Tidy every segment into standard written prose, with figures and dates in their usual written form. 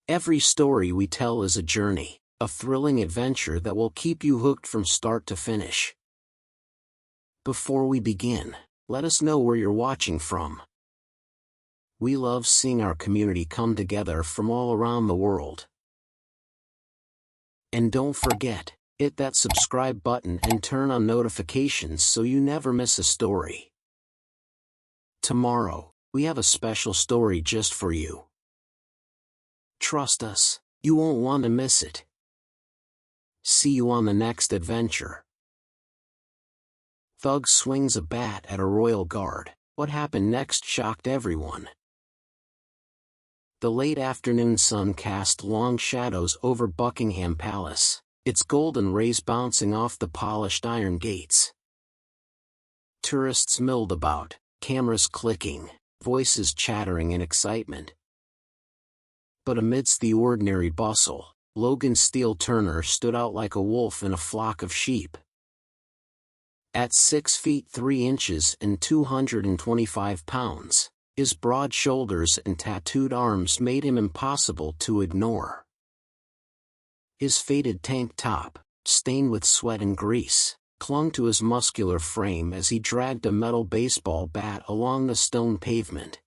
Every story we tell is a journey, a thrilling adventure that will keep you hooked from start to finish. Before we begin, let us know where you're watching from. We love seeing our community come together from all around the world. And don't forget, hit that subscribe button and turn on notifications so you never miss a story. Tomorrow, we have a special story just for you. Trust us, you won't want to miss it. See you on the next adventure. Thug swings a bat at a royal guard. What happened next shocked everyone. The late afternoon sun cast long shadows over Buckingham Palace, its golden rays bouncing off the polished iron gates. Tourists milled about, cameras clicking, voices chattering in excitement. But amidst the ordinary bustle, Logan Steele Turner stood out like a wolf in a flock of sheep. At 6 feet 3 inches and 225 pounds, his broad shoulders and tattooed arms made him impossible to ignore. His faded tank top, stained with sweat and grease, clung to his muscular frame as he dragged a metal baseball bat along the stone pavement.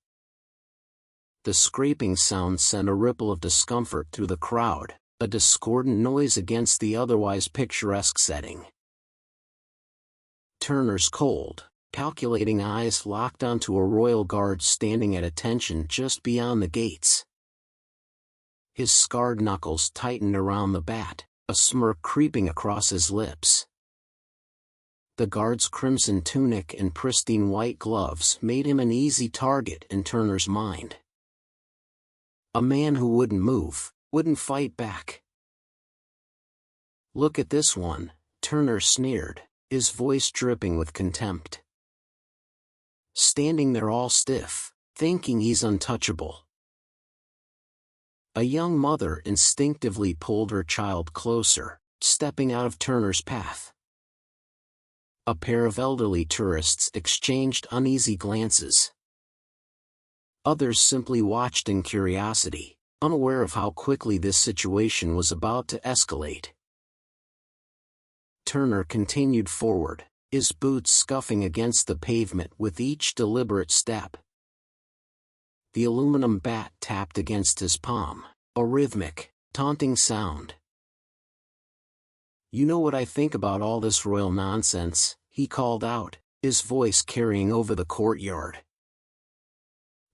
The scraping sound sent a ripple of discomfort through the crowd, a discordant noise against the otherwise picturesque setting. Turner's cold, calculating eyes locked onto a royal guard standing at attention just beyond the gates. His scarred knuckles tightened around the bat, a smirk creeping across his lips. The guard's crimson tunic and pristine white gloves made him an easy target in Turner's mind. A man who wouldn't move, wouldn't fight back. "Look at this one," Turner sneered, his voice dripping with contempt. Standing there all stiff, thinking he's untouchable. A young mother instinctively pulled her child closer, stepping out of Turner's path. A pair of elderly tourists exchanged uneasy glances. Others simply watched in curiosity, unaware of how quickly this situation was about to escalate. Turner continued forward, his boots scuffing against the pavement with each deliberate step. The aluminum bat tapped against his palm, a rhythmic, taunting sound. "You know what I think about all this royal nonsense," he called out, his voice carrying over the courtyard.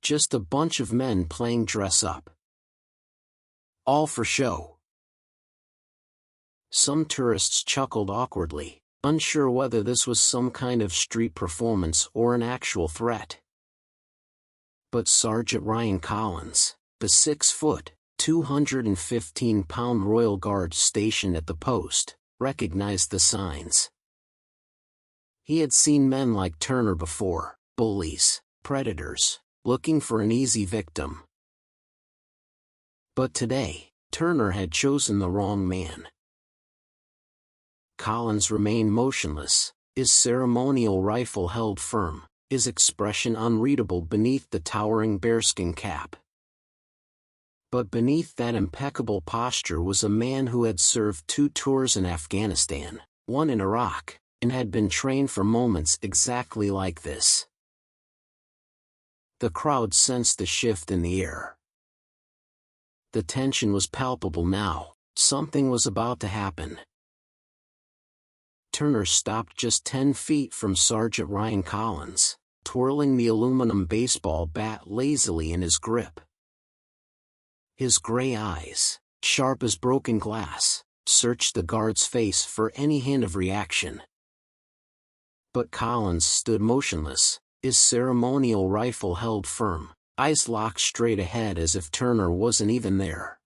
"Just a bunch of men playing dress-up. All for show." Some tourists chuckled awkwardly, unsure whether this was some kind of street performance or an actual threat. But Sergeant Ryan Collins, the 6-foot, 215-pound royal guard stationed at the post, recognized the signs. He had seen men like Turner before, bullies, predators, looking for an easy victim. But today, Turner had chosen the wrong man. Collins remained motionless, his ceremonial rifle held firm, his expression unreadable beneath the towering bearskin cap. But beneath that impeccable posture was a man who had served 2 tours in Afghanistan, 1 in Iraq, and had been trained for moments exactly like this. The crowd sensed the shift in the air. The tension was palpable now, something was about to happen. Turner stopped just 10 feet from Sergeant Ryan Collins, twirling the aluminum baseball bat lazily in his grip. His gray eyes, sharp as broken glass, searched the guard's face for any hint of reaction. But Collins stood motionless, his ceremonial rifle held firm, eyes locked straight ahead as if Turner wasn't even there.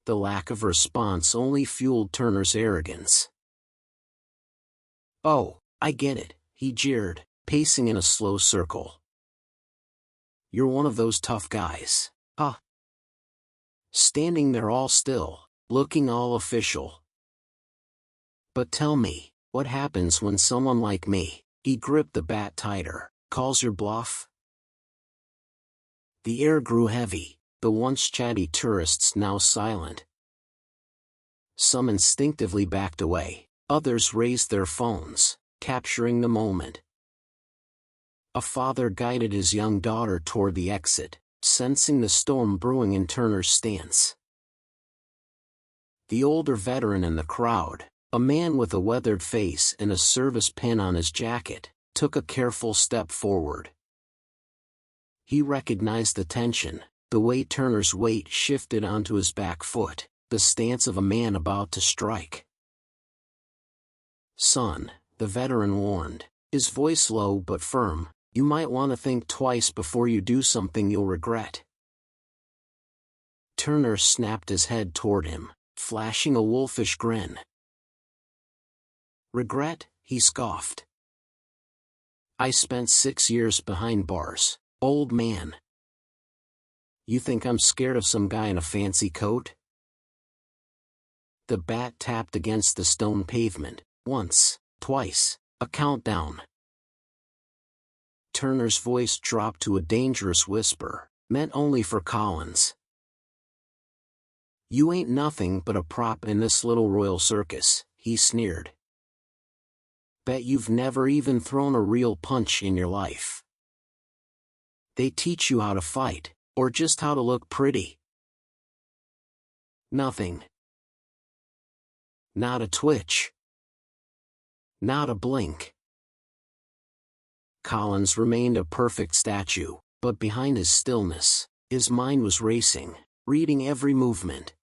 The lack of response only fueled Turner's arrogance. "Oh, I get it," he jeered, pacing in a slow circle. "You're one of those tough guys, huh?" Standing there all still, looking all official. "But tell me, what happens when someone like me," he gripped the bat tighter, "calls your bluff?" The air grew heavy, the once chatty tourists now silent. Some instinctively backed away, others raised their phones, capturing the moment. A father guided his young daughter toward the exit, sensing the storm brewing in Turner's stance. The older veteran in the crowd, a man with a weathered face and a service pin on his jacket, took a careful step forward. He recognized the tension, the way Turner's weight shifted onto his back foot, the stance of a man about to strike. "Son," the veteran warned, his voice low but firm, "you might want to think twice before you do something you'll regret." Turner snapped his head toward him, flashing a wolfish grin. "Regret?" he scoffed. "I spent 6 years behind bars, old man. You think I'm scared of some guy in a fancy coat?" The bat tapped against the stone pavement, once, twice, a countdown. Turner's voice dropped to a dangerous whisper, meant only for Collins. "You ain't nothing but a prop in this little royal circus," he sneered. "Bet you've never even thrown a real punch in your life. They teach you how to fight, or just how to look pretty. Nothing. Not a twitch. Not a blink." Collins remained a perfect statue, but behind his stillness, his mind was racing, reading every movement.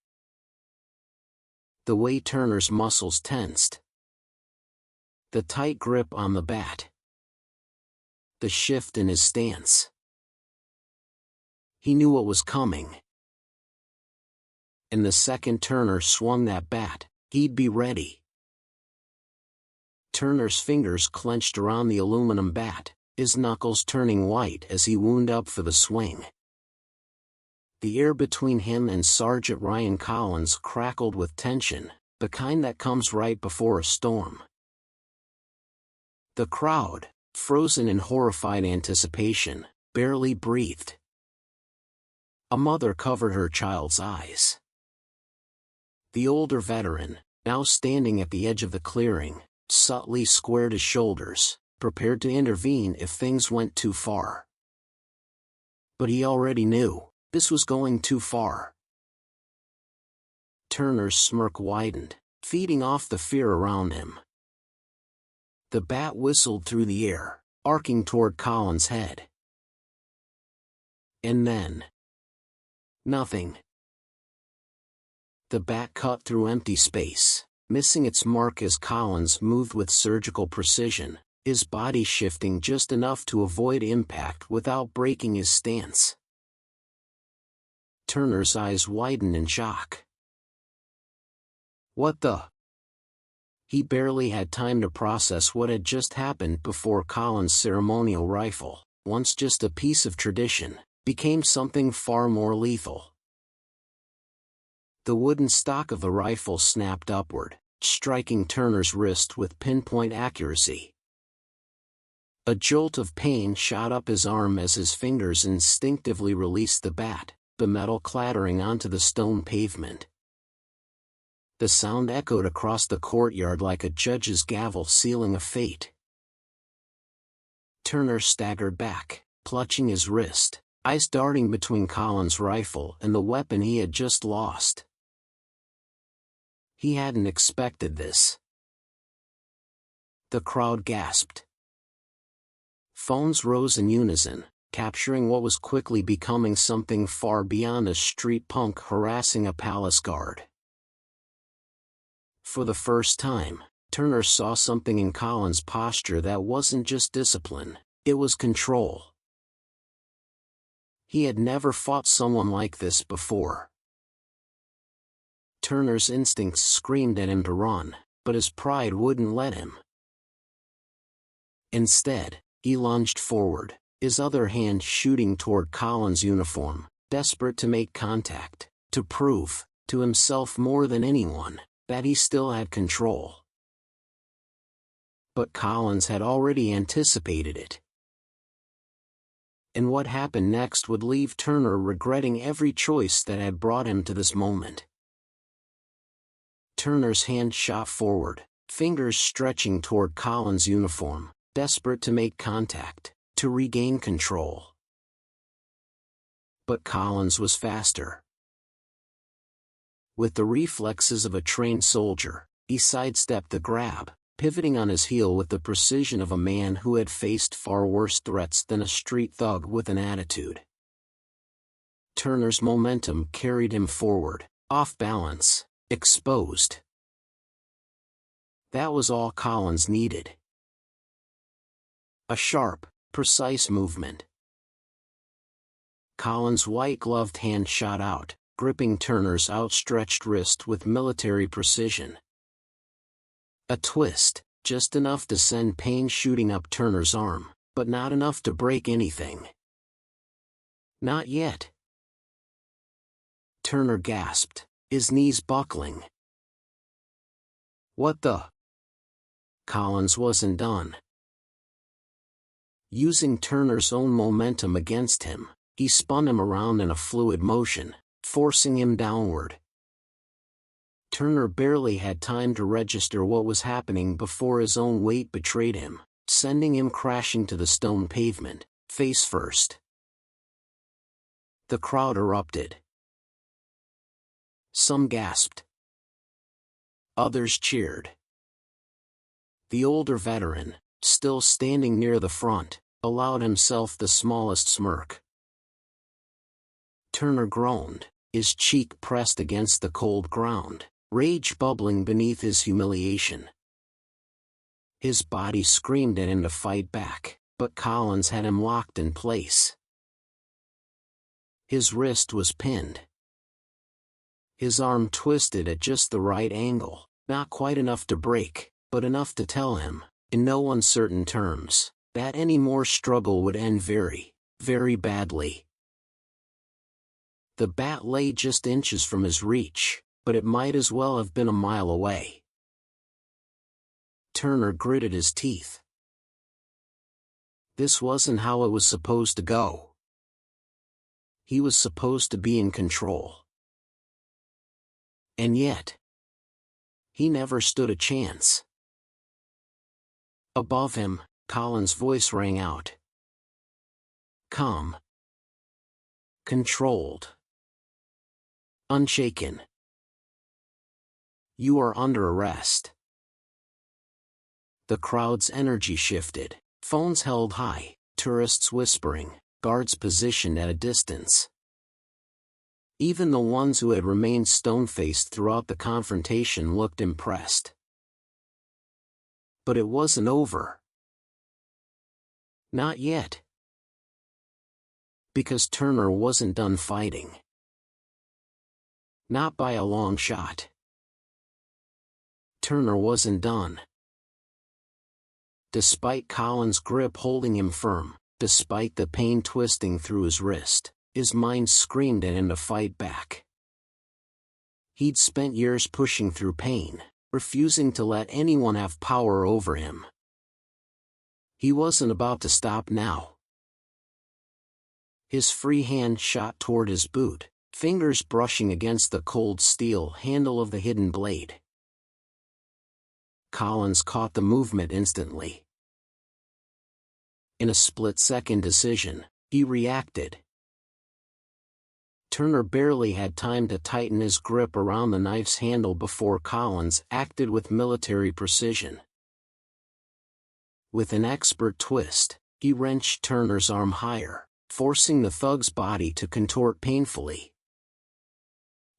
The way Turner's muscles tensed. The tight grip on the bat. The shift in his stance. He knew what was coming. And the second Turner swung that bat, he'd be ready. Turner's fingers clenched around the aluminum bat, his knuckles turning white as he wound up for the swing. The air between him and Sergeant Ryan Collins crackled with tension, the kind that comes right before a storm. The crowd, frozen in horrified anticipation, barely breathed. A mother covered her child's eyes. The older veteran, now standing at the edge of the clearing, subtly squared his shoulders, prepared to intervene if things went too far. But he already knew, this was going too far. Turner's smirk widened, feeding off the fear around him. The bat whistled through the air, arcing toward Collins' head. And then... nothing. The bat cut through empty space, missing its mark as Collins moved with surgical precision, his body shifting just enough to avoid impact without breaking his stance. Turner's eyes widened in shock. "What the?" He barely had time to process what had just happened before Collins' ceremonial rifle, once just a piece of tradition, became something far more lethal. The wooden stock of the rifle snapped upward, striking Turner's wrist with pinpoint accuracy. A jolt of pain shot up his arm as his fingers instinctively released the bat, the metal clattering onto the stone pavement. The sound echoed across the courtyard like a judge's gavel sealing a fate. Turner staggered back, clutching his wrist, eyes darting between Collins' rifle and the weapon he had just lost. He hadn't expected this. The crowd gasped. Phones rose in unison, capturing what was quickly becoming something far beyond a street punk harassing a palace guard. For the first time, Turner saw something in Collins' posture that wasn't just discipline, it was control. He had never fought someone like this before. Turner's instincts screamed at him to run, but his pride wouldn't let him. Instead, he lunged forward, his other hand shooting toward Collins' uniform, desperate to make contact, to prove, to himself more than anyone, that he still had control. But Collins had already anticipated it. And what happened next would leave Turner regretting every choice that had brought him to this moment. Turner's hand shot forward, fingers stretching toward Collins' uniform, desperate to make contact, to regain control. But Collins was faster. With the reflexes of a trained soldier, he sidestepped the grab, pivoting on his heel with the precision of a man who had faced far worse threats than a street thug with an attitude. Turner's momentum carried him forward, off balance, exposed. That was all Collins needed. A sharp, precise movement. Collins' white-gloved hand shot out, gripping Turner's outstretched wrist with military precision. A twist, just enough to send pain shooting up Turner's arm, but not enough to break anything. Not yet. Turner gasped, his knees buckling. What the? Collins wasn't done. Using Turner's own momentum against him, he spun him around in a fluid motion, forcing him downward. Turner barely had time to register what was happening before his own weight betrayed him, sending him crashing to the stone pavement, face first. The crowd erupted. Some gasped. Others cheered. The older veteran, still standing near the front, allowed himself the smallest smirk. Turner groaned, his cheek pressed against the cold ground, rage bubbling beneath his humiliation. His body screamed at him to fight back, but Collins had him locked in place. His wrist was pinned. His arm twisted at just the right angle, not quite enough to break, but enough to tell him, in no uncertain terms, that any more struggle would end very, very badly. The bat lay just inches from his reach, but it might as well have been a mile away. Turner gritted his teeth. This wasn't how it was supposed to go. He was supposed to be in control. And yet, he never stood a chance. Above him, Collins' voice rang out. Calm. Controlled. Unshaken. You are under arrest. The crowd's energy shifted, phones held high, tourists whispering, guards positioned at a distance. Even the ones who had remained stone-faced throughout the confrontation looked impressed. But it wasn't over. Not yet. Because Turner wasn't done fighting. Not by a long shot. Turner wasn't done. Despite Collins' grip holding him firm, despite the pain twisting through his wrist, his mind screamed at him to fight back. He'd spent years pushing through pain, refusing to let anyone have power over him. He wasn't about to stop now. His free hand shot toward his boot, fingers brushing against the cold steel handle of the hidden blade. Collins caught the movement instantly. In a split-second decision, he reacted. Turner barely had time to tighten his grip around the knife's handle before Collins acted with military precision. With an expert twist, he wrenched Turner's arm higher, forcing the thug's body to contort painfully.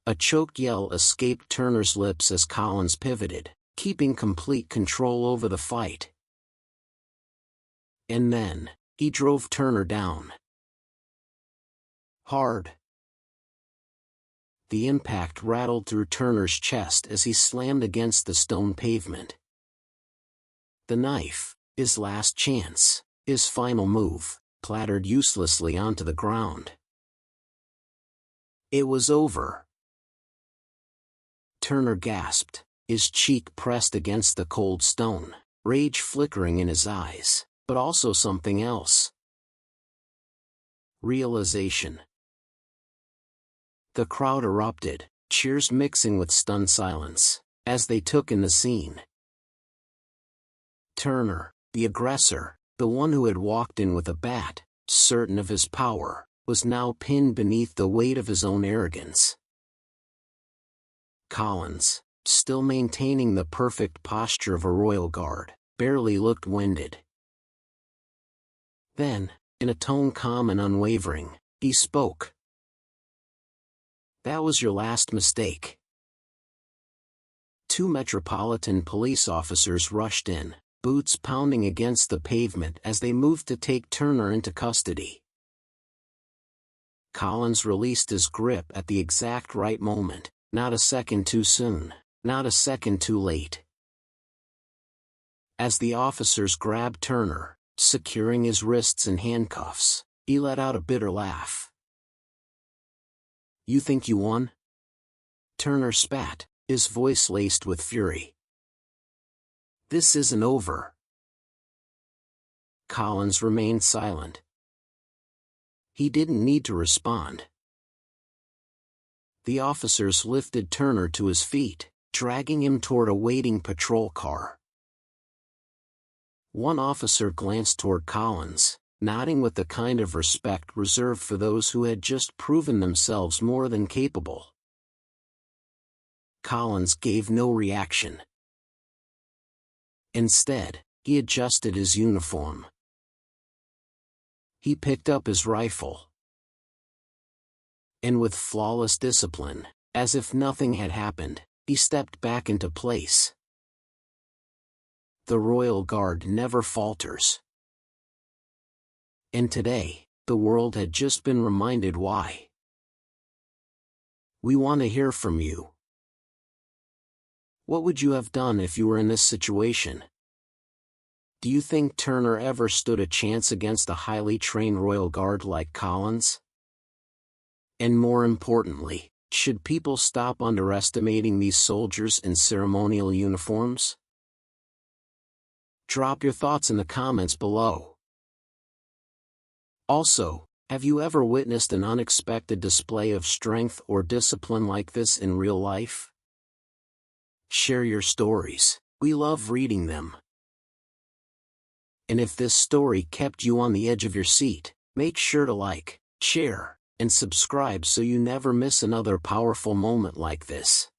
A choked yell escaped Turner's lips as Collins pivoted, keeping complete control over the fight. And then, he drove Turner down. Hard. The impact rattled through Turner's chest as he slammed against the stone pavement. The knife, his last chance, his final move, clattered uselessly onto the ground. It was over. Turner gasped, his cheek pressed against the cold stone, rage flickering in his eyes, but also something else. Realization. The crowd erupted, cheers mixing with stunned silence, as they took in the scene. Turner, the aggressor, the one who had walked in with a bat, certain of his power, was now pinned beneath the weight of his own arrogance. Collins, still maintaining the perfect posture of a royal guard, barely looked winded. Then, in a tone calm and unwavering, he spoke. "That was your last mistake." Two Metropolitan Police officers rushed in, boots pounding against the pavement as they moved to take Turner into custody. Collins released his grip at the exact right moment, not a second too soon, not a second too late. As the officers grabbed Turner, securing his wrists in handcuffs, he let out a bitter laugh. "You think you won?" Turner spat, his voice laced with fury. "This isn't over." Collins remained silent. He didn't need to respond. The officers lifted Turner to his feet, dragging him toward a waiting patrol car. One officer glanced toward Collins, nodding with the kind of respect reserved for those who had just proven themselves more than capable. Collins gave no reaction. Instead, he adjusted his uniform. He picked up his rifle. And with flawless discipline, as if nothing had happened, he stepped back into place. The Royal Guard never falters. And today, the world had just been reminded why. We want to hear from you. What would you have done if you were in this situation? Do you think Turner ever stood a chance against a highly trained Royal Guard like Collins? And more importantly, should people stop underestimating these soldiers in ceremonial uniforms? Drop your thoughts in the comments below. Also, have you ever witnessed an unexpected display of strength or discipline like this in real life? Share your stories. We love reading them. And if this story kept you on the edge of your seat, make sure to like, share, and subscribe so you never miss another powerful moment like this.